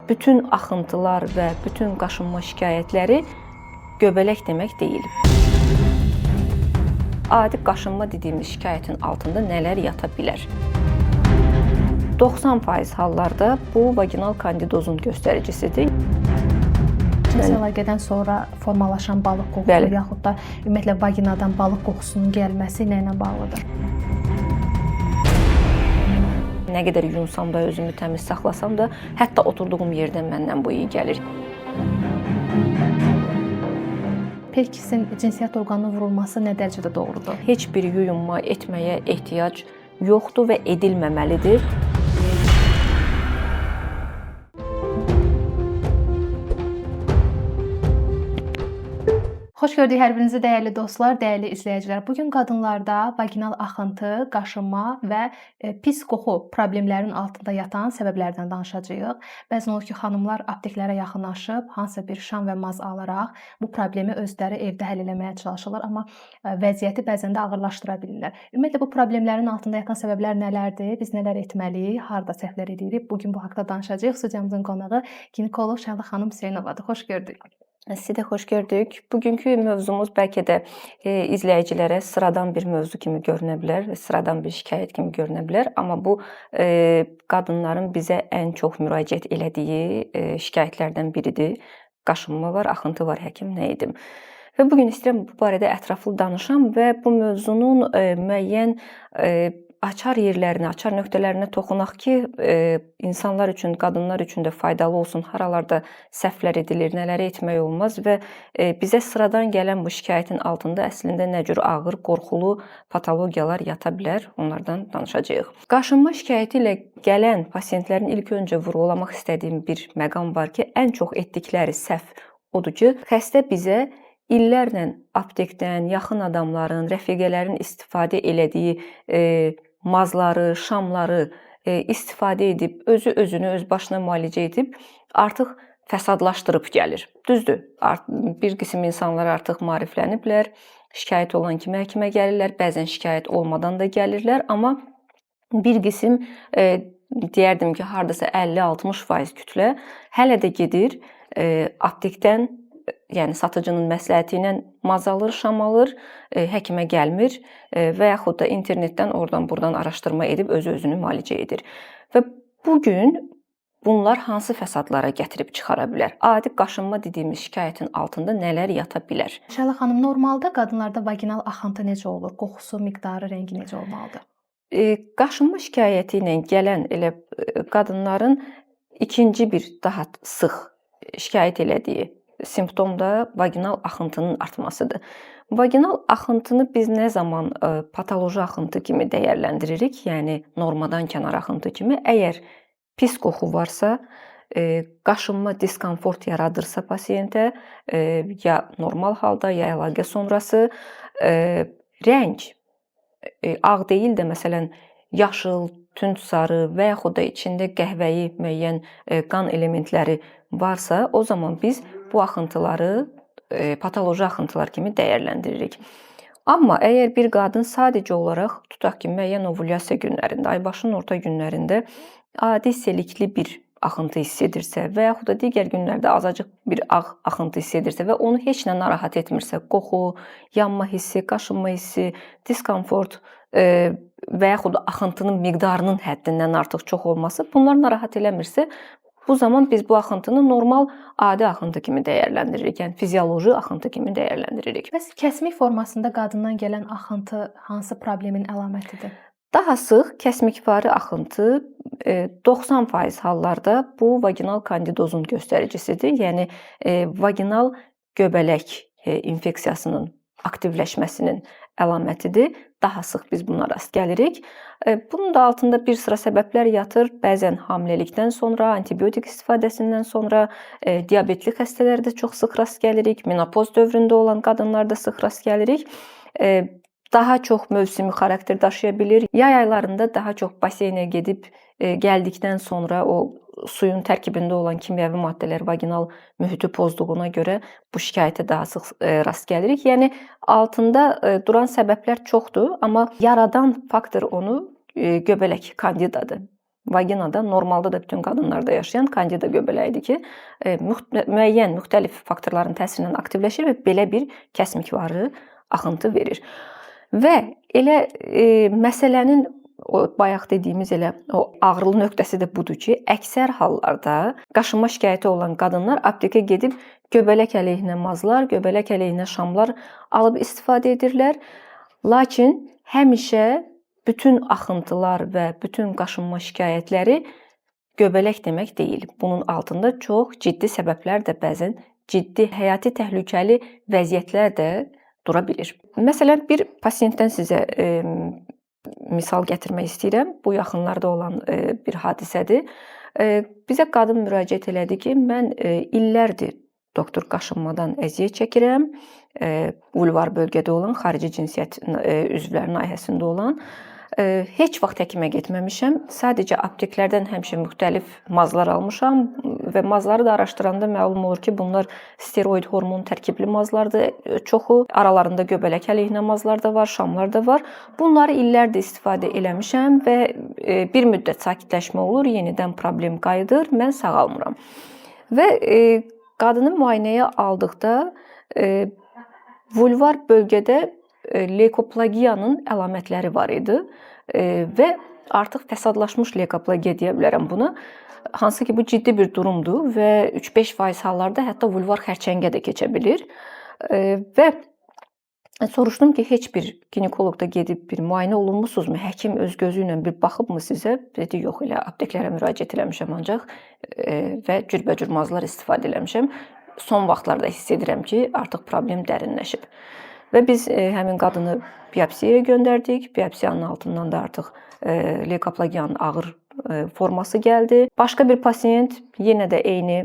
bütün axıntılar və bütün qaşınma şikayətləri göbələk demək deyil. Adi qaşınma dediyimiz şikayətin altında nələr yata bilər? 90% hallarda bu vaginal kandidozun göstəricisidir. Cins əlaqədən sonra formalaşan balıq qoxusu, Bəli. yaxud da ümumiyyətlə vaginadan balıq qoxusunun gəlməsi nə ilə bağlıdır? Nə qədər yunsam da, özümü təmiz saxlasam da, hətta oturduğum yerdən məndən bu iyi gəlir. Pelkisin cinsiyyət orqanına vurulması nə dərəcədə doğrudur? Heç bir yuyunma etməyə ehtiyac yoxdur və edilməməlidir. Xoş gördük hər birinizi dəyərli dostlar, dəyərli izləyicilər. Bugün qadınlarda vaginal axıntı, qaşınma və pis qoxu problemlərinin altında yatan səbəblərdən danışacağıq. Bəzən olur ki, xanımlar apteklərə yaxınlaşıb hansısa bir şam və maz alaraq bu problemi özləri evdə həll etməyə çalışırlar, amma vəziyyəti bəzən də ağırlaşdıra bilirlər. Ümumiyyətlə bu problemlərin altında yatan səbəblər nələrdir? Biz nələr etməliyik? Harda səhvlər edirik? Bugün bu haqqda danışacağıq. Studiyamızın qonağı ginekoloq Şəhla xanım Hüseynovadır. Xoş gördük. Sizi də xoş gördük. Bugünkü mövzumuz bəlkə də izləyicilərə sıradan bir mövzu kimi görünə bilər, sıradan bir şikayət kimi görünə bilər, amma bu qadınların bizə ən çox müraciət elədiyi şikayətlərdən biridir. Qaşınma var, axıntı var, həkim nə edim? Və bu gün istəyirəm bu barədə ətraflı danışam və bu mövzunun müəyyən açar yerlərinə, açar nöqtələrinə toxunaq ki, insanlar üçün, qadınlar üçün də faydalı olsun. Haralarda səhvlər edilir, nələri etmək olmaz və bizə sıradan gələn bu şikayətin altında əslində nə cür ağır, qorxulu patologiyalar yata bilər, onlardan danışacağıq. Qaşınma şikayəti ilə gələn pasiyentlərin ilk öncə vurğulamaq istədiyim bir məqam var ki, ən çox etdikləri səhv odur ki, xəstə bizə illərlə aptekdən, yaxın adamların, rəfiqələrin istifadə elədiyi mazları, şamları istifadə edib, özünü öz başına müalicə edib, artıq fəsadlaşdırıb gəlir. Düzdür, bir qism insanlar artıq maarifləniblər, şikayət olan kimi həkimə gəlirlər, bəzən şikayət olmadan da gəlirlər, amma bir qism deyərdim ki, hardasa 50-60% kütlə hələ də gedir aptekdən, yəni satıcının məsləhəti ilə maz alır, şam alır, həkimə gəlmir və yaxud da internetdən oradan-buradan araşdırma edib özünü müalicə edir. Və bugün bunlar hansı fəsadlara gətirib çıxara bilər? Adi qaşınma dediyimiz şikayətin altında nələr yata bilər? Şəhla xanım, normalda qadınlarda vaginal axıntı necə olur? Qoxusu, miqdarı, rəngi necə olmalıdır? Qaşınma şikayəti ilə gələn elə qadınların ikinci bir daha sıx şikayət elədiyi simptom da vaginal axıntının artmasıdır. Vaginal axıntını biz nə zaman patoloji axıntı kimi dəyərləndiririk, yəni normadan kənar axıntı kimi? Əgər pis qoxu varsa, qaşınma, diskomfort yaradırsa pasiyentə, ya normal halda, ya əlaqə sonrası, rəng ağ deyil də, məsələn, yaşıl, tünd sarı və yaxud da içində qəhvəyi müəyyən qan elementləri varsa, o zaman biz bu axıntıları patoloji axıntılar kimi dəyərləndiririk. Amma əgər bir qadın sadəcə olaraq, tutaq ki, müəyyən ovulyasiya günlərində, aybaşının orta günlərində adi selikli bir axıntı hiss edirsə və yaxud da digər günlərdə azacıq bir ağ axıntı hiss edirsə və onu heç nə narahat etmirsə, qoxu, yanma hissi, qaşınma hissi, diskomfort və yaxud da axıntının miqdarının həddindən artıq çox olması bunlar narahat eləmirsə, bu zaman biz bu axıntını normal adi axıntı kimi dəyərləndiririk, yəni fizioloji axıntı kimi dəyərləndiririk. Bəs kəsmik formasında qadından gələn axıntı hansı problemin əlamətidir? Daha sıx kəsmikvari axıntı 90% hallarda bu vaginal kandidozun göstəricisidir. Yəni vaginal göbələk infeksiyasının aktivləşməsinin əlamətidir. Daha sıx biz buna rast gəlirik. Bunun da altında bir sıra səbəblər yatır. Bəzən hamiləlikdən sonra, antibiotik istifadəsindən sonra diabetli xəstələrdə çox sıx rast gəlirik. Menopoz dövründə olan qadınlarda sıx rast gəlirik. Daha çox mövsümi xarakter daşıya bilir. Yay aylarında daha çox baseynə gedib gəldikdən sonra o suyun tərkibində olan kimyəvi maddələr vaginal mühiti pozduğuna görə bu şikayətə daha sıx rast gəlirik. Yəni altında duran səbəblər çoxdur, amma yaradan faktor onu göbələk kandidadır. vaginada normalda da bütün qadınlarda yaşayan kandida göbələyidir ki, müəyyən müxtəlif faktorların təsiri ilə aktivləşir və belə bir kəsmikvarı axıntı verir. Və elə məsələnin o bayaq dediyimiz elə o ağrılı nöqtəsi də budur ki, əksər hallarda qaşınma şikayəti olan qadınlar aptekə gedib göbələk əleyhinə mazlar, göbələk əleyhinə şamlar alıb istifadə edirlər. Lakin həmişə bütün axıntılar və bütün qaşınma şikayətləri göbələk demək deyil. Bunun altında çox ciddi səbəblər də bəzən ciddi həyati təhlükəli vəziyyətlər də dura bilir. Məsələn, bir pasiyentdən sizə misal gətirmək istəyirəm. Bu yaxınlarda olan bir hadisədir. Bizə qadın müraciət elədi ki, mən illərdir doktor qaşınmadan əziyyət çəkirəm. Vulvar bölgədə olan, xarici cinsiyyət üzvləri nahiyəsində olan. Heç vaxt həkimə getməmişəm. Sadəcə apteklərdən həmişə müxtəlif mazlar almışam və mazları da araşdıranda məlum olur ki, bunlar steroid hormon tərkibli mazlardır. Çoxu aralarında göbələk əleyhinə mazlar da var, şamlar da var. Bunları illərdir istifadə eləmişəm və bir müddət sakitləşmə olur, yenidən problem qayıdır, mən sağalmıram. Və qadını müayinəyə aldıqda vulvar bölgədə leykoplagiyanın əlamətləri var idi və artıq fəsadlaşmış leykoplagiya deyə bilərəm buna. Hansı ki, bu ciddi bir durumdur və 3-5% hallarda hətta vulvar xərçəngə də keçə bilir. Və soruşdum ki, heç bir ginekoloqda gedib bir müayinə olunmusunuzmu? Həkim öz gözü ilə bir baxıbmı sizə? Dedi, yox, elə apteklərə müraciət eləmişəm ancaq və cürbəcür mazlar istifadə eləmişəm. Son vaxtlarda hiss edirəm ki, artıq problem dərinləşib. Və biz həmin qadını biopsiyaya göndərdik. Biopsiyanın altından da artıq leykoplagiyanın ağır forması gəldi. Başqa bir pasiyent yenə də eyni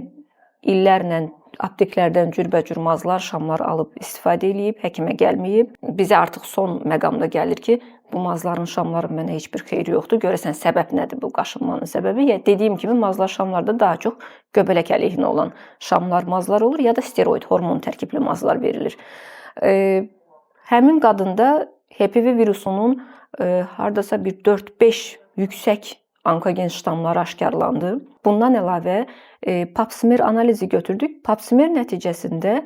illərlə apteklərdən cürbəcür mazlar, şamlar alıb istifadə edib, həkimə gəlməyib. Bizə artıq son məqamda gəlir ki, bu mazların, şamların mənə heç bir xeyri yoxdur. Görəsən səbəb nədir bu qaşınmanın səbəbi? Ya dediyim kimi mazlar, şamlarda daha çox göbələk əleyhinə olan şamlar, mazlar olur ya da steroid hormon tərkibli mazlar verilir. Həmin qadında HPV virusunun hardasa bir 4-5 yüksək onkogen ştamları aşkarlandı. Bundan əlavə pap smear analizi götürdük. Pap smear nəticəsində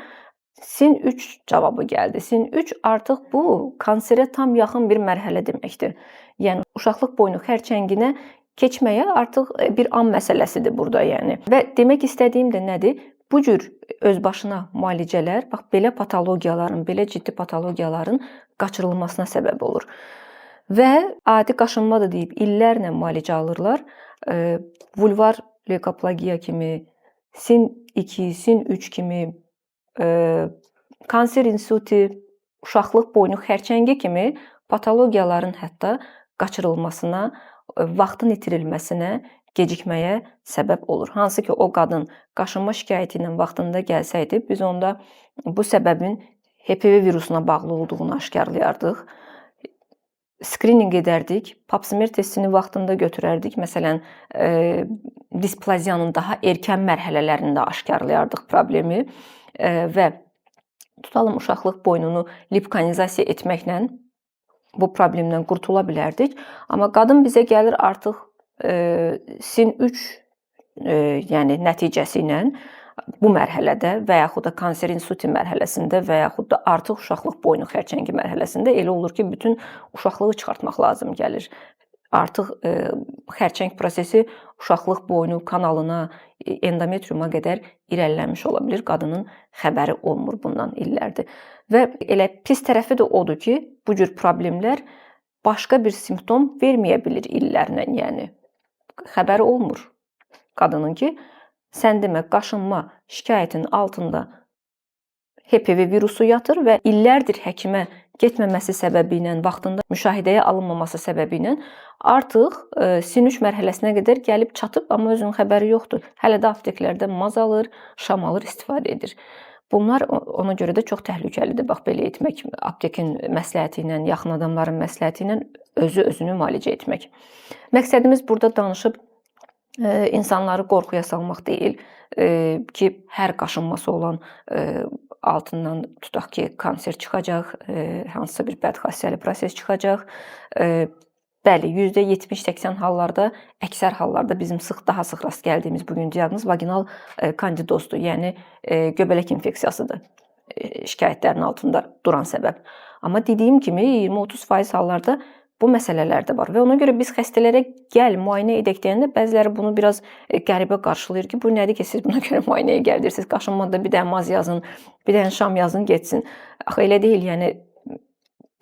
SIN3 cavabı gəldi. SIN3 artıq bu kanserə tam yaxın bir mərhələ deməkdir. Yəni uşaqlıq boynu xərçənginə keçməyə artıq bir an məsələsidir burada, yəni. Və demək istədiyim də nədir? Bu cür özbaşına müalicələr, bax belə patologiyaların, belə ciddi patologiyaların qaçırılmasına səbəb olur. Və adi qaşınmadır deyib illərlə müalicə alırlar. Vulvar leykoplagiya kimi, SIN2, SIN3 kimi, kanser insuti, uşaqlıq boynu xərçəngi kimi patologiyaların hətta qaçırılmasına, vaxtın itirilməsinə, gecikməyə səbəb olur. Hansı ki, o qadın qaşınma şikayəti ilə vaxtında gəlsəydi, biz onda bu səbəbin HPV virusuna bağlı olduğunu aşkarlayardıq. Skrininq edərdik, pap smear testini vaxtında götürərdik. Məsələn, displaziyanın daha erkən mərhələlərində aşkarlayardıq problemi və tutalım uşaqlıq boynunu lipkanizasiya etməklə bu problemdən qurtula bilərdik. Amma qadın bizə gəlir artıq SIN3 yəni nəticəsi ilə bu mərhələdə və yaxud da kanser insuti mərhələsində və yaxud da artıq uşaqlıq boynu xərçəngi mərhələsində elə olur ki, bütün uşaqlığı çıxartmaq lazım gəlir. Artıq xərçəng prosesi uşaqlıq boynu kanalına, endometriuma qədər irəliləmiş ola bilir. Qadının xəbəri olmur bundan illərdir. Və elə pis tərəfi də odur ki, bu cür problemlər başqa bir simptom verməyə bilir illərlə, yəni. Xəbəri olmur qadının ki, sən demə qaşınma şikayətinin altında HPV virusu yatır və illərdir həkimə getməməsi səbəbi ilə, vaxtında müşahidəyə alınmaması səbəbi ilə artıq SIN3 mərhələsinə qədər gəlib çatıb, amma özünün xəbəri yoxdur. Hələ də apteklərdə maz alır, şam alır, istifadə edir. Bunlar ona görə də çox təhlükəlidir. Bax, belə etmək, aptekin məsləhəti ilə, yaxın adamların məsləhəti ilə özünü müalicə etmək. Məqsədimiz burada danışıb insanları qorxuya salmaq deyil ki, hər qaşınması olan altından tutaq ki, kanser çıxacaq, hansısa bir bədxassəli proses çıxacaq. Bəli, %70-80 hallarda, əksər hallarda bizim daha sıx rast gəldiyimiz bu gün diaqnoz vaginal kandidozdur, yəni göbələk infeksiyasıdır şikayətlərin altında duran səbəb. Amma dediyim kimi 20-30% hallarda bu məsələlər də var və ona görə biz xəstələrə gəl müayinə edək deyəndə bəziləri bunu biraz qəribə qarşılayır ki, bu nədir ki, siz buna görə müayinəyə gəldirsiniz, qaşınmada bir dənə maz yazın, bir dənə şam yazın, getsin. Axı elə deyil, yəni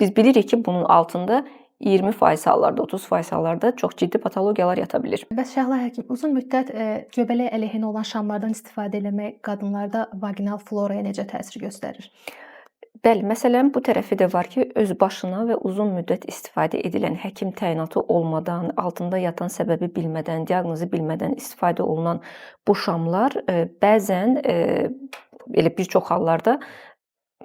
biz bilirik ki, bunun altında 20% hallarda, 30% hallarda çox ciddi patologiyalar yata bilir. Bəs Şəhla həkim, uzun müddət göbələk əleyhinə olan şamlardan istifadə etmək qadınlarda vaginal floraya necə təsir göstərir? Bəli, məsələn bu tərəfi də var ki, öz başına və uzun müddət istifadə edilən, həkim təyinatı olmadan, altında yatan səbəbi bilmədən, diaqnozu bilmədən istifadə olunan bu şamlar bəzən elə bir çox hallarda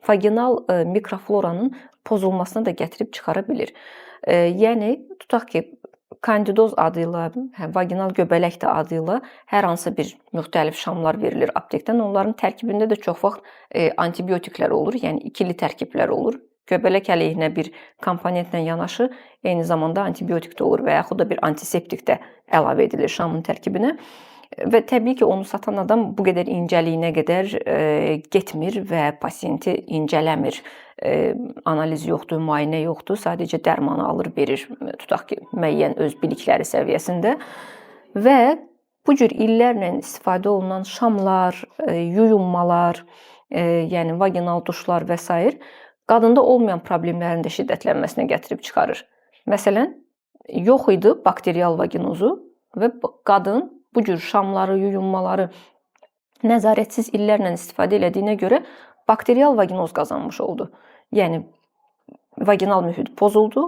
vaginal mikrofloranın pozulmasına da gətirib çıxara bilir. Yəni tutaq ki, kandidoz adı ilə, vaginal göbələk də adı ilə hər hansı bir müxtəlif şamlar verilir aptekdən. Onların tərkibində də çox vaxt antibiotiklər olur, yəni ikili tərkiblər olur. Göbələk əleyhinə bir komponentlə yanaşı eyni zamanda antibiotik də olur və yaxud da bir antiseptik də əlavə edilir şamın tərkibinə. Və təbii ki, onu satan adam bu qədər incəliyinə qədər getmir və pasiyenti incələmir. Analiz yoxdur, müayinə yoxdur, sadəcə dərmanı alır, verir, tutaq ki, müəyyən öz bilikləri səviyyəsində. Və bu cür illərlə istifadə olunan şamlar, yuyunmalar, yəni vaginal duşlar və s. qadında olmayan problemlərin də şiddətlənməsinə gətirib çıxarır. Məsələn, yox idi bakterial vaginozu və qadın bu cür şamları, yuyunmaları nəzarətsiz illərlə istifadə elədiyinə görə bakterial vaginoz qazanmış oldu. Yəni vaginal mühit pozuldu,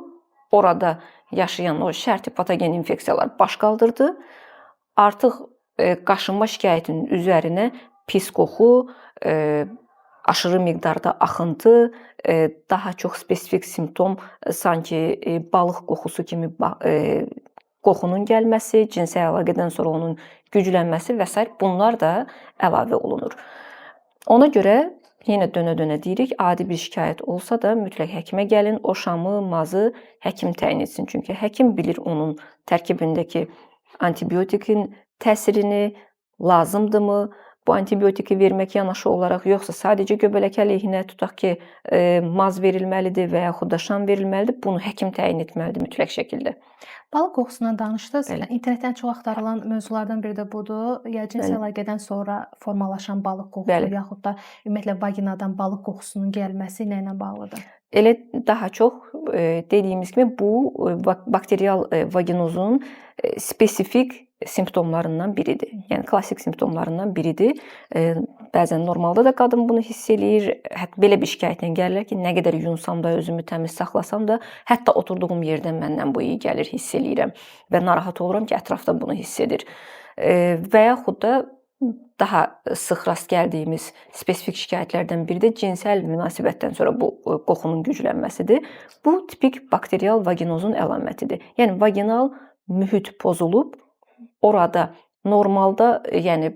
orada yaşayan o şərti patogen infeksiyalar baş qaldırdı. Artıq qaşınma şikayətinin üzərinə pis qoxu, aşırı miqdarda axıntı, daha çox spesifik simptom sanki balıq qoxusu kimi qoxunun gəlməsi, cinsel əlaqədən sonra onun güclənməsi və s. bunlar da əlavə olunur. Ona görə yenə dönə-dönə deyirik, adi bir şikayət olsa da mütləq həkimə gəlin, o şamı, mazı həkim təyin etsin. Çünki həkim bilir onun tərkibindəki antibiotikin təsirini, lazımdırmı? Bu antibiotiki vermək yanaşı olaraq yoxsa sadəcə göbələk əleyhinə tutaq ki, maz verilməlidir və yaxud da şam verilməlidir. Bunu həkim təyin etməlidir mütləq şəkildə. Balıq qoxusundan danışdınız. İnternetdən çox axtarılan mövzulardan biri də budur. Ya cinsel əlaqədən sonra formalaşan balıq qoxusu, yaxud da ümumiyyətlə vaginadan balıq qoxusunun gəlməsi nə ilə bağlıdır? Elə daha çox dediyimiz kimi bu bakterial vaginozun spesifik simptomlarından biridir. Yəni klassik simptomlarından biridir. Bəzən normalda da qadın bunu hiss eləyir. Hətta belə bir şikayətlə gəlirlər ki, nə qədər yunsam da, özümü təmiz saxlasam da, hətta oturduğum yerdən məndən bu iyi gəlir, hiss eləyirəm və narahat oluram ki, ətrafda bunu hiss edir. Və yaxud da daha sıx rast gəldiyimiz spesifik şikayətlərdən biri də cinsel münasibətdən sonra bu qoxunun güclənməsidir. Bu tipik bakterial vaginozun əlamətidir. Yəni vaginal mühit pozulub, orada normalda, yəni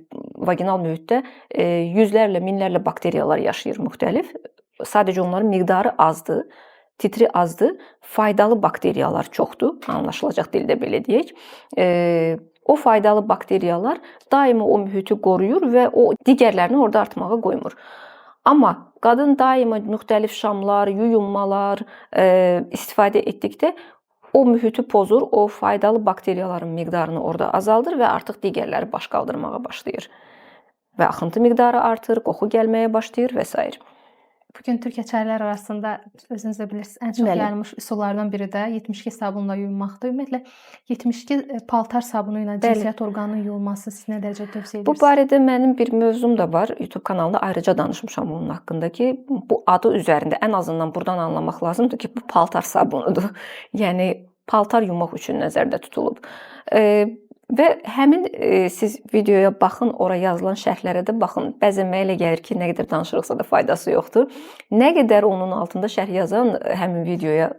vaginal mühitdə yüzlərlə, minlərlə bakteriyalar yaşayır müxtəlif. Sadəcə onların miqdarı azdır, titri azdır, faydalı bakteriyalar çoxdur, anlaşılacaq dildə belə deyək. O faydalı bakteriyalar daima o mühiti qoruyur və o digərlərini orada artmağa qoymur. Amma qadın daima müxtəlif şamlar, yuyunmalar istifadə etdikdə o mühiti pozur, o faydalı bakteriyaların miqdarını orada azaldır və artıq digərləri baş qaldırmağa başlayır. Və axıntı miqdarı artır, qoxu gəlməyə başlayır və s. Bugün Türk keçərlər arasında özünüz də bilirsiniz, ən çox yayılmış üsullardan biri də 72 sabunla yuyunmaqdır. Ümumiyyətlə 72 paltar sabunu ilə cinsiyyət orqanının yuyulması siz nə dərəcədə tövsiyə edirsiniz? Bu barədə mənim bir mövzum da var. YouTube kanalında ayrıca danışmışam onun haqqında ki, bu adı üzərində ən azından buradan anlamaq lazımdır ki, bu paltar sabunudur. Yəni paltar yumaq üçün nəzərdə tutulub. Və həmin siz videoya baxın, ora yazılan şərhlərə də baxın. Bəzən mənə elə gəlir ki, nə qədər danışırıqsa da faydası yoxdur. Nə qədər onun altında şərh yazan həmin videoya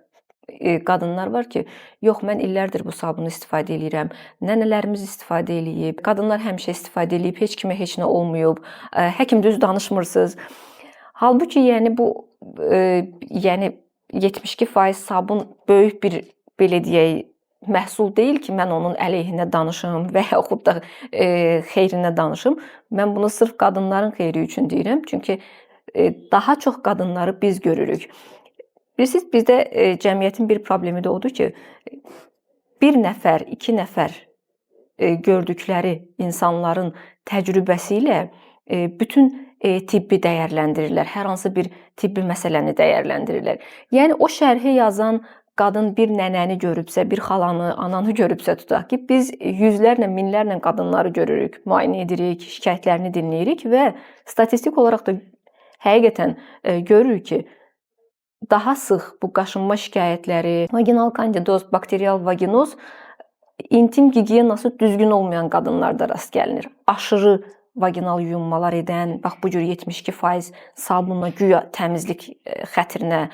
qadınlar var ki, yox mən illərdir bu sabunu istifadə edirəm. Nənələrimiz istifadə eləyib, qadınlar həmişə istifadə eləyib, heç kimə heç nə olmayıb. Həkim düz danışmırsınız. Halbuki yəni bu yəni 72% sabun böyük bir belə deyək məhsul deyil ki, mən onun əleyhinə danışım və yaxud da xeyrinə danışım. Mən bunu sırf qadınların xeyri üçün deyirəm. Çünki daha çox qadınları biz görürük. Bilirsiniz, bizdə cəmiyyətin bir problemi də odur ki, bir nəfər, iki nəfər gördükləri insanların təcrübəsi ilə bütün tibbi dəyərləndirirlər. Hər hansı bir tibbi məsələni dəyərləndirirlər. Yəni o şərhi yazan qadın bir nənəni görübsə, bir xalanı, ananı görübsə tutaq ki, biz yüzlərlə, minlərlə qadınları görürük, müayinə edirik, şikayətlərini dinləyirik və statistik olaraq da həqiqətən görürük ki, daha sıx bu qaşınma şikayətləri, vaginal kandidoz, bakterial vaginoz intim gigiyenası düzgün olmayan qadınlarda rast gəlinir. Aşırı vaginal yuyunmalar edən, bax bu cür 72% sabunla güya təmizlik xətrinə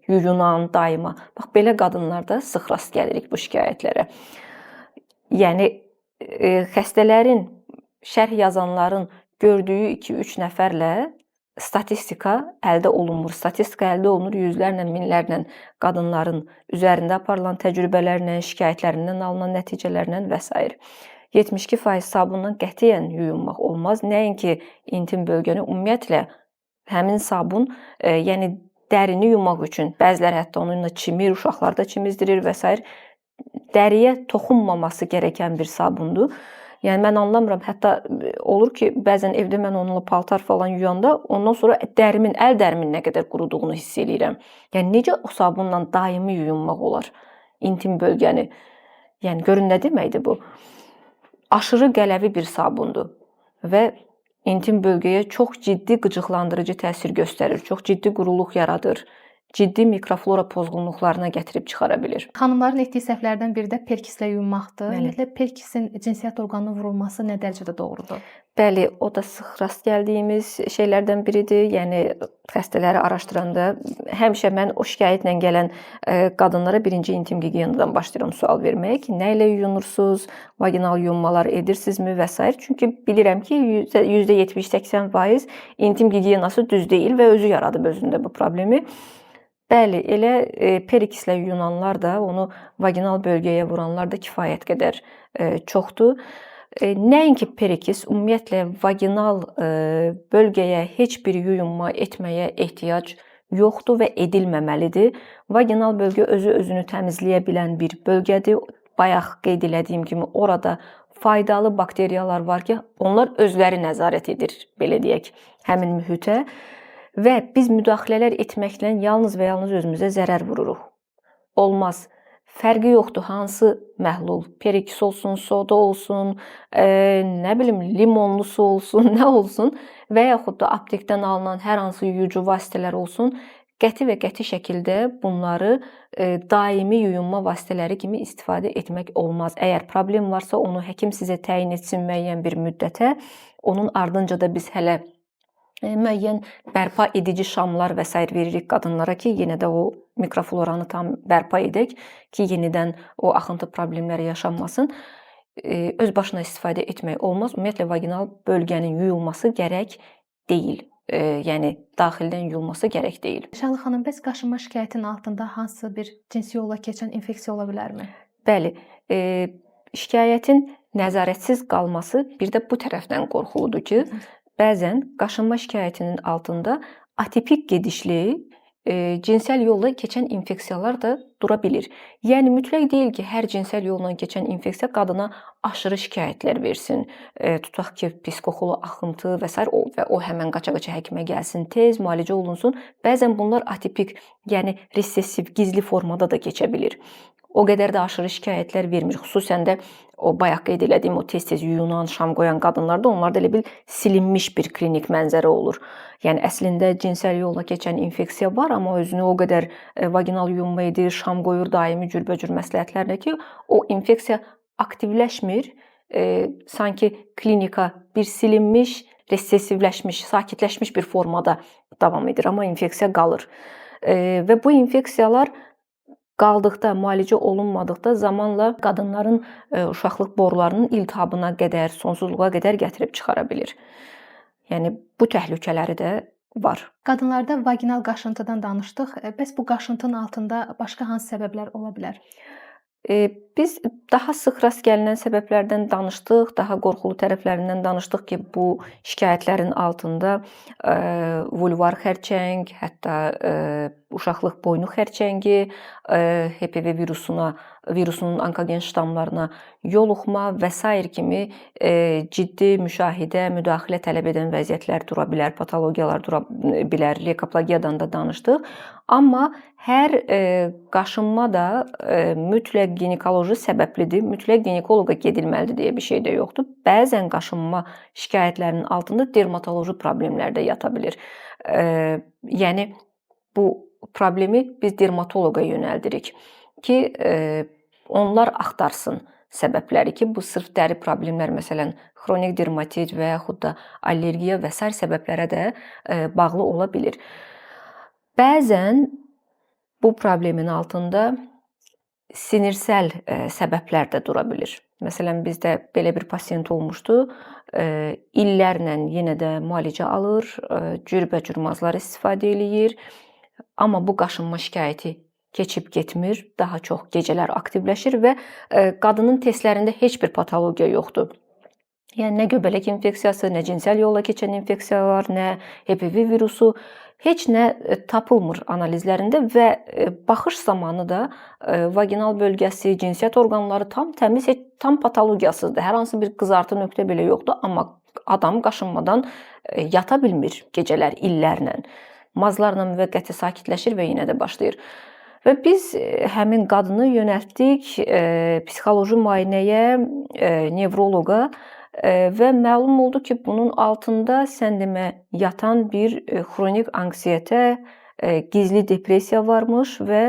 yuyunan daima. Bax belə qadınlarda sıx rast gəlirik bu şikayətlərə. Yəni xəstələrin, şərh yazanların gördüyü 2-3 nəfərlə statistika əldə olunmur. Statistika əldə olunur yüzlərlə, minlərlə qadınların üzərində aparılan təcrübələrlə, şikayətlərindən alınan nəticələrlə və s. 72% sabunla qətiyyən yuyunmaq olmaz. Nəinki intim bölgəni, ümumiyyətlə həmin sabun, yəni dərini yumaq üçün, bəziləri hətta onunla çimir, uşaqlar da çimizdirir və s. Dəriyə toxunmaması gərəkən bir sabundur. Yəni mən anlamıram, hətta olur ki, bəzən evdə mən onunla paltar falan yuyanda, ondan sonra dərimin, əl dərimin nə qədər quruduğunu hiss edirəm. Yəni necə o sabunla daimi yuyunmaq olar intim bölgəni? Yəni görün nə deməkdir bu? Aşırı qələvi bir sabundur və intim bölgəyə çox ciddi qıcıqlandırıcı təsir göstərir, çox ciddi quruluq yaradır. Ciddi mikroflora pozğunluqlarına gətirib çıxara bilir. Xanımların etdiyi səhvlərdən biri də perkislə yuyunmaqdır. Ümumiyyətlə perkisin cinsiyyət orqanına vurulması nə dərəcədə doğrudur? Bəli, o da sıx rast gəldiyimiz şeylərdən biridir. Yəni xəstələri araşdıranda həmişə mən o şikayətlə gələn qadınlara birinci intim gigiyenadan başlayıram sual verməyə ki, nə ilə yuyunursunuz, vaginal yuyunmalar edirsinizmi və s. Çünki bilirəm ki, %70-80% intim gigiyenası düz deyil və özü yaradıb özündə bu problemi. Bəli, elə perikislə yuyunanlar da, onu vaginal bölgəyə vuranlar da kifayət qədər çoxdur. Nəinki perikis, ümumiyyətlə vaginal bölgəyə heç bir yuyunma etməyə ehtiyac yoxdur və edilməməlidir. Vaginal bölgə özünü təmizləyə bilən bir bölgədir. Bayaq qeyd elədiyim kimi orada faydalı bakteriyalar var ki, onlar özləri nəzarət edir, belə deyək, həmin mühitə. Və biz müdaxilələr etməklə yalnız və yalnız özümüzə zərər vururuq. Olmaz. Fərqi yoxdur hansı məhlul, perikis olsun, soda olsun, nə bilim, limonlu su olsun, nə olsun və yaxud da aptekdən alınan hər hansı yuyucu vasitələr olsun, qəti və qəti şəkildə bunları daimi yuyunma vasitələri kimi istifadə etmək olmaz. Əgər problem varsa, onu həkim sizə təyin etsin müəyyən bir müddətə. Onun ardınca da biz hələ müəyyən bərpa edici şamlar və s. veririk qadınlara ki, yenə də o mikrofloranı tam bərpa edək ki, yenidən o axıntı problemləri yaşanmasın. Öz başına istifadə etmək olmaz. Ümumiyyətlə, vaginal bölgənin yuyulması gərək deyil. Yəni, daxildən yuyulması gərək deyil. Şənli xanım, bəs qaşınma şikayətinin altında hansısa bir cinsi yolla keçən infeksiya ola bilərmi? Bəli, şikayətin nəzarətsiz qalması bir də bu tərəfdən qorxuludur ki, bəzən qaşınma şikayətinin altında atipik gedişli, cinsel yolla keçən infeksiyalar da dura bilir. Yəni mütləq deyil ki, hər cinsel yolla keçən infeksiya qadına aşırı şikayətlər versin. Tutaq ki, pis qoxulu axıntı və s. və o həmin qaça-qaça həkimə gəlsin, tez müalicə olunsun. Bəzən bunlar atipik, yəni resessiv, gizli formada da keçə bilir. O qədər də aşırı şikayətlər vermir. Xüsusən də o bayaq qeyd elədiyim o tez-tez yuyunan, şam qoyan qadınlarda onlarda elə bil silinmiş bir klinik mənzərə olur. Yəni əslində cinsel yolla keçən infeksiya var, amma özünü o qədər vaginal yuyunma edir, şam qoyur, daimi cürbəcür məsləhətlərlə ki, o infeksiya aktivləşmir. Sanki klinika bir silinmiş, resessivləşmiş, sakitləşmiş bir formada davam edir, amma infeksiya qalır. Və bu infeksiyalar qaldıqda, müalicə olunmadıqda zamanla qadınların uşaqlıq borularının iltihabına qədər, sonsuzluğa qədər gətirib çıxara bilir. Yəni bu təhlükələri də var. Qadınlarda vaginal qaşıntıdan danışdıq. Bəs bu qaşıntının altında başqa hansı səbəblər ola bilər? Biz daha sıx rast gəlinən səbəblərdən danışdıq, daha qorxulu tərəflərindən danışdıq ki, bu şikayətlərin altında vulvar xərçəng, hətta uşaqlıq boynu xərçəngi, HPV virusunun onkogen ştamlarına yoluxma və sair kimi ciddi müşahidə, müdaxilə tələb edən vəziyyətlər dura bilər, patologiyalar dura bilər. Leykoplogiyadan da danışdıq. Amma hər qaşınma da mütləq ginekoloji səbəblidir, mütləq ginekoloqa gedilməlidir deyə bir şey də yoxdur. Bəzən qaşınma şikayətlərinin altında dermatoloji problemlər də yata bilər. Yəni bu problemi biz dermatoloqa yönəldirik ki, onlar axtarsın səbəbləri ki, bu sırf dəri problemlər, məsələn, xronik dermatit və yaxud da allergiya və sair səbəblərə də bağlı ola bilər. Bəzən bu problemin altında sinirsel səbəblər də dura bilər. Məsələn, bizdə belə bir pasiyent olmuşdu. İllərlə yenə də müalicə alır, cürbəcür mazlar istifadə eləyir. Amma bu qaşınma şikayəti keçib getmir, daha çox gecələr aktivləşir və qadının testlərində heç bir patologiya yoxdur. Yəni nə göbələk infeksiyası, nə cinsəl yolla keçən infeksiyalar, nə HPV virusu, heç nə tapılmır analizlərində və baxış zamanı da vaginal bölgəsi, cinsiyyət orqanları tam təmiz, tam patologiyasızdır. Hər hansı bir qızartı nöqtə belə yoxdur, amma adam qaşınmadan yata bilmir gecələr illərlə. Mazlarla müvəqqəti sakitləşir və yenə də başlayır. Və biz həmin qadını yönəltdik psixoloji müayinəyə, nevroloqa və məlum oldu ki, bunun altında sən demə yatan bir xronik anksiyetə, gizli depressiya varmış və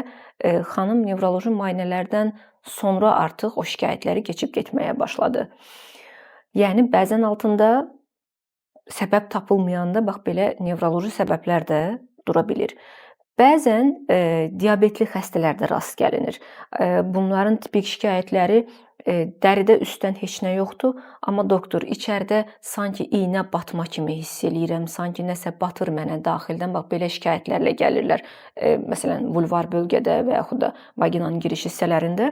xanım nevroloji müayinələrdən sonra artıq o şikayətləri keçib getməyə başladı. Yəni bəzən altında səbəb tapılmayanda bax belə nevroloji səbəblər də dura bilir. Bəzən diabetli xəstələrdə rast gəlinir. Bunların tipik şikayətləri dəridə üstdən heç nə yoxdur, amma doktor içəridə sanki iynə batma kimi hiss eləyirəm, sanki nəsə batır mənə daxildən, bax belə şikayətlərlə gəlirlər. Məsələn, vulvar bölgədə və yaxud da vaginanın giriş hissələrində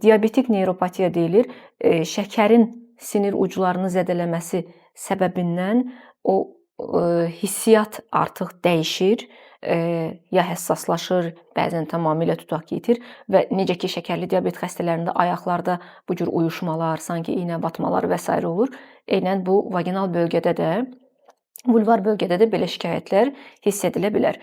diabetik neuropatiya deyilir. Şəkərin sinir uclarını zədələməsi səbəbindən o hissiyat artıq dəyişir, ya həssaslaşır, bəzən tamamilə tutaq ki, itir və necə ki, şəkərli diabet xəstələrində ayaqlarda bu cür uyuşmalar, sanki iynə batmalar və s. olur. Eynən bu vaginal bölgədə də, vulvar bölgədə də belə şikayətlər hiss edilə bilər.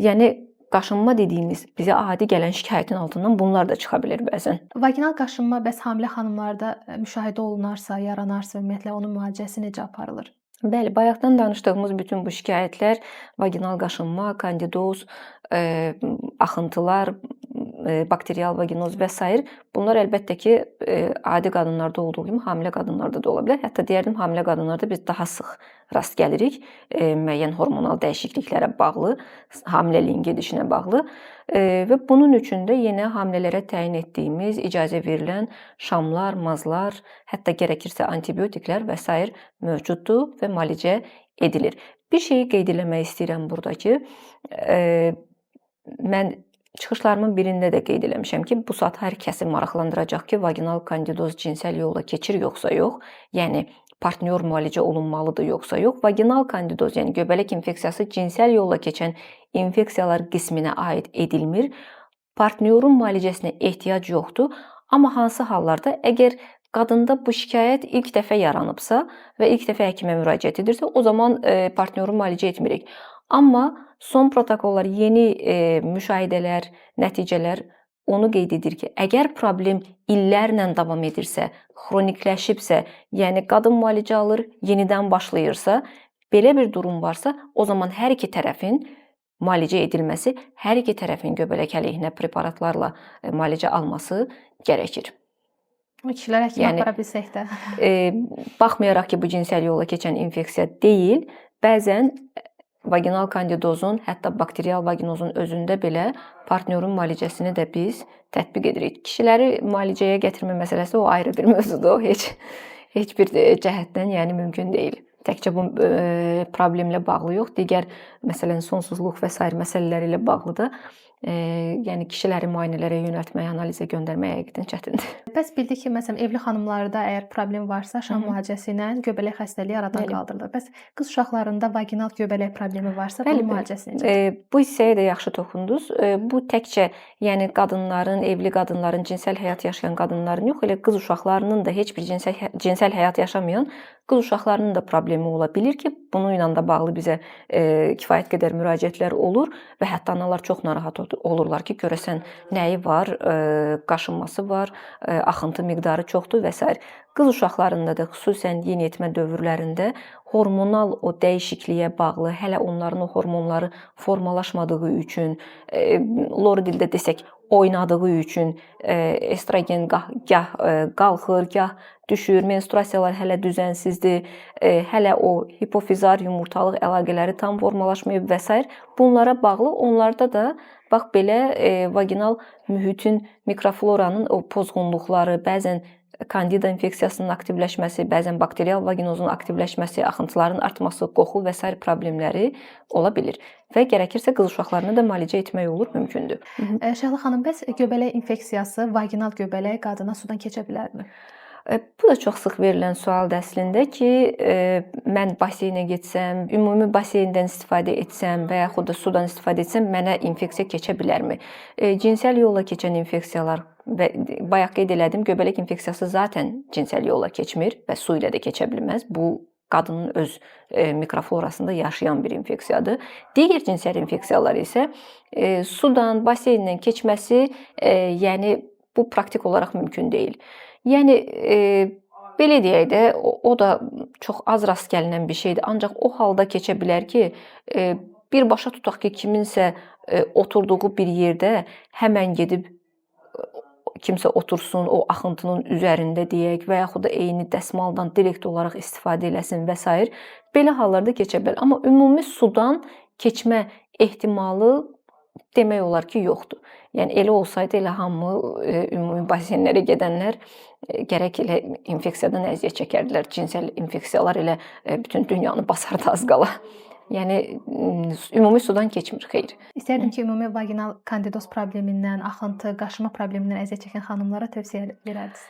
Yəni qaşınma dediyimiz bizə adi gələn şikayətin altından bunlar da çıxa bilər bəzən. Vaginal qaşınma bəs hamilə xanımlarda müşahidə olunarsa, yaranarsa, ümumiyyətlə onun müalicəsi necə aparılır? Bəli, bayaqdan danışdığımız bütün bu şikayətlər, vaginal qaşınma, kandidoz, axıntılar, bakterial vaginoz və s. bunlar əlbəttə ki, adi qadınlarda olduğu kimi hamilə qadınlarda da ola bilər. Hətta deyərdim, hamilə qadınlarda biz daha sıx rast gəlirik, müəyyən hormonal dəyişikliklərə bağlı, hamiləliyin gedişinə bağlı və bunun üçün də yenə hamilələrə təyin etdiyimiz, icazə verilən şamlar, mazlar, hətta gərəkirsə antibiotiklər və s. mövcuddur və müalicə edilir. Bir şeyi qeyd eləmək istəyirəm burada ki, mən çıxışlarımın birində də qeyd eləmişəm ki, bu saat hər kəsi maraqlandıracaq ki, vaginal kandidoz cinsəl yolla keçir yoxsa yox, yəni partnyor müalicə olunmalıdır yoxsa yox. Vaginal kandidoz, yəni göbələk infeksiyası cinsəl yolla keçən infeksiyalar qisminə aid edilmir. Partnyorun müalicəsinə ehtiyac yoxdur, amma hansı hallarda əgər qadında bu şikayət ilk dəfə yaranıbsa və ilk dəfə həkimə müraciət edirsə, o zaman partnyoru müalicə etmirik. Amma son protokollar, yeni müşahidələr, nəticələr onu qeyd edir ki, əgər problem illərlə davam edirsə, xronikləşibsə, yəni qadın müalicə alır, yenidən başlayırsa, belə bir durum varsa, o zaman hər iki tərəfin müalicə edilməsi, hər iki tərəfin göbələk əleyhinə preparatlarla müalicə alması gərəkir. Kişilər həkimə apara bilsək də. Baxmayaraq ki, bu cinsəl yolla keçən infeksiya deyil, bəzən vaginal kandidozun, hətta bakterial vaginozun özündə belə partnyorun müalicəsini də biz tətbiq edirik. Kişiləri müalicəyə gətirmə məsələsi o ayrı bir mövzudur. Heç bir cəhətdən yəni mümkün deyil. Təkcə bu problemlə bağlı yox, digər məsələn sonsuzluq və s. məsələləri ilə bağlı da Yəni kişiləri müayinələrə yönəltmək, analizə göndərmək həqiqətən çətindir. Bəs bildik ki, məsələn, evli xanımlarda əgər problem varsa, şam müalicəsi ilə göbələk xəstəliyi aradan Bəli. qaldırılır. Bəs qız uşaqlarında vaginal göbələk problemi varsa, Bəli, bunun bəli. müalicəsi necədir? Bu hissəyə də yaxşı toxundunuz. Bu təkcə yəni qadınların, evli qadınların, cinsəl həyat yaşayan qadınların yox, elə qız uşaqlarının da heç bir cinsəl həyat yaşamayan qız uşaqlarının da problemi ola bilər ki, bununla da bağlı bizə kifayət qədər müraciətlər olur və hətta analar çox narahat olurlar ki, görəsən nəyi var, qaşınması var, axıntı miqdarı çoxdur və s. Qız uşaqlarında da xüsusən yeniyetmə dövrlərində hormonal o dəyişikliyə bağlı, hələ onların o hormonları formalaşmadığı üçün, lor dildə desək, oynadığı üçün estrogen gah qalxır, gah düşür, menstruasiyalar hələ düzənsizdir, hələ o hipofizar yumurtalıq əlaqələri tam formalaşmayıb və s. Bunlara bağlı onlarda da bax belə vaginal mühitin mikrofloranın o pozğunluqları, bəzən kandida infeksiyasının aktivləşməsi, bəzən bakterial vaginozun aktivləşməsi, axıntıların artması, qoxu və s. problemləri ola bilər. Və gərəkirsə qız uşaqlarına da müalicə etmək olur, mümkündür. Şəhla xanım, bəs göbələk infeksiyası, vaginal göbələk qadına sudan keçə bilərmi? Bu da çox sıx verilən sualdır əslində ki, mən baseynə getsəm, ümumi baseyndən istifadə etsəm və yaxud da sudan istifadə etsəm, mənə infeksiya keçə bilərmi? Cinsəl yolla keçən infeksiyalar və bayaq qeyd elədim, göbələk infeksiyası zaten cinsəl yolla keçmir və su ilə də keçə bilməz. Bu qadının öz mikroflorasında yaşayan bir infeksiyadır. Digər cinsəl infeksiyalar isə sudan, baseyndən keçməsi, yəni bu praktik olaraq mümkün deyil. Yəni belə deyək də, o da çox az rast gəlinən bir şeydir. Ancaq o halda keçə bilər ki, birbaşa tutaq ki, kiminsə oturduğu bir yerdə həmən gedib kimsə otursun, o axıntının üzərində deyək və yaxud da eyni dəsmaldan direkt olaraq istifadə eləsin və s. Belə hallarda keçə bilər. Amma ümumi sudan keçmə ehtimalı demək olar ki, yoxdur. Yəni elə olsaydı elə hamı ümumi baseynlərə gedənlər gərək elə infeksiyadan əziyyət çəkərdilər. Cinsəl infeksiyalar elə bütün dünyanı basardı az qala. Yəni ümumi sudan keçmir, xeyr. İstərdim ki, ümumi vaginal kandidoz problemindən, axıntı, qaşıma problemindən əziyyət çəkən xanımlara tövsiyə verərdiniz.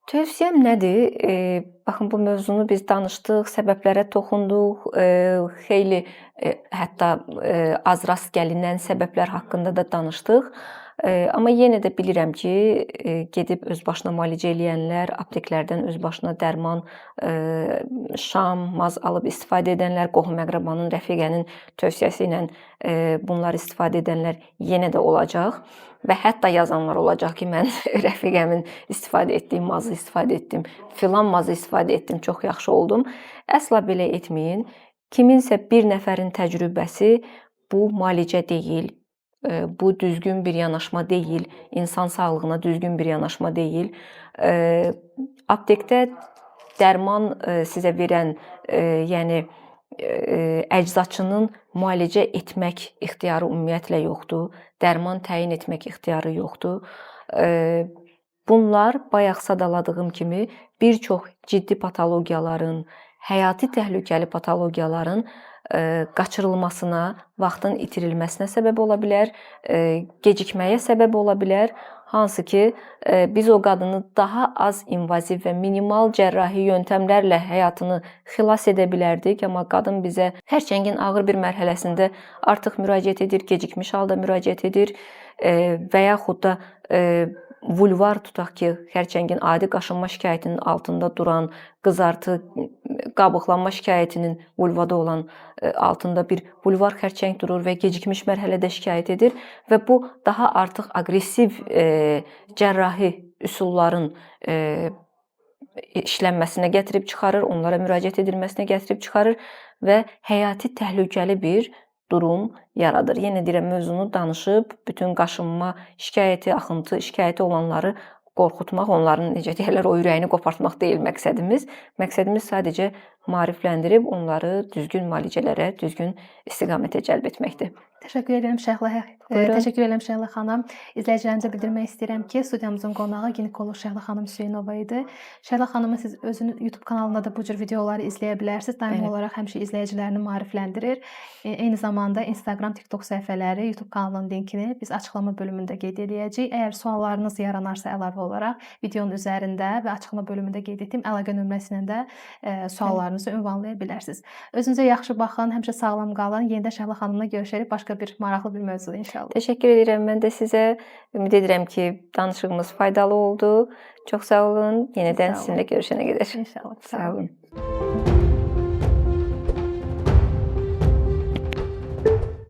Tövsiyəm nədir? Baxın, bu mövzunu biz danışdıq, səbəblərə toxunduq, xeyli hətta az rast gəlinən səbəblər haqqında da danışdıq. Amma yenə də bilirəm ki, gedib öz başına müalicə eləyənlər, apteklərdən öz başına dərman, şam, maz alıb istifadə edənlər, qohum-əqrabanın, rəfiqənin tövsiyəsi ilə bunları istifadə edənlər yenə də olacaq. Və hətta yazanlar olacaq ki, mən rəfiqəmin istifadə etdiyi mazı istifadə etdim, filan mazı istifadə etdim, çox yaxşı oldum. Əsla belə etməyin. Kiminsə bir nəfərin təcrübəsi bu müalicə deyil. Bu düzgün bir yanaşma deyil, insan sağlığına düzgün bir yanaşma deyil. Aptekdə dərman sizə verən, yəni əczaçının müalicə etmək ixtiyarı ümumiyyətlə yoxdur. Dərman təyin etmək ixtiyarı yoxdur. Bunlar bayaq sadaladığım kimi bir çox ciddi patologiyaların, həyati təhlükəli patologiyaların qaçırılmasına, vaxtın itirilməsinə səbəb ola bilər, gecikməyə səbəb ola bilər. Hansı ki, biz o qadını daha az invaziv və minimal cərrahi yöntəmlərlə həyatını xilas edə bilərdik. Amma qadın bizə xərçəngin ağır bir mərhələsində artıq müraciət edir, gecikmiş halda müraciət edir və yaxud da vulvar tutaq ki, xərçəngin adi qaşınma şikayətinin altında duran, qızartı, qabıqlanma şikayətinin vulvada olan altında bir vulvar xərçəng durur və gecikmiş mərhələdə şikayət edir və bu daha artıq aqressiv cərrahi üsulların işlənməsinə gətirib çıxarır, onlara müraciət edilməsinə gətirib çıxarır və həyati təhlükəli bir durum yaradır. Yenə deyirəm, mövzunu danışıb, bütün qaşınma şikayəti, axıntı şikayəti olanları qorxutmaq, onların necə deyirlər, o ürəyini qopartmaq deyil məqsədimiz. Məqsədimiz sadəcə maarifləndirib onları düzgün müalicələrə, düzgün istiqamətə cəlb etməkdir. Təşəkkür edirəm Şəhla. Buyurun. Təşəkkür edirəm Şəhla xanım. İzləyicilərimizə bildirmək istəyirəm ki, studiyamızın qonağı ginekoloq Şəhla xanım Hüseynova idi. Şəhla xanımı siz özünün YouTube kanalında da bu cür videoları izləyə bilərsiniz. Daimi Evet. olaraq həmişə izləyicilərini maarifləndirir. Eyni zamanda Instagram, TikTok səhifələri, YouTube kanalının linkini biz açıqlama bölümündə qeyd edəcəyik. Əgər suallarınız yaranarsa əlavə olaraq videonun üzərində və açıqlama bölümündə qeyd etdiyim əlaqə nömrəsindən də suallarınızı ünvanlaya bilərsiniz. Özünüzə yaxşı baxın, həmişə sağlam qalın. Yenidən Şəhla xanımla görüşərik başqa bir maraqlı bir mövzuda inşallah. Təşəkkür edirəm mən də sizə. Ümid edirəm ki, danışığımız faydalı oldu. Çox sağ olun. Yenidən Sağ olun. sizinlə görüşənə qədər. İnşallah. Sağ olun.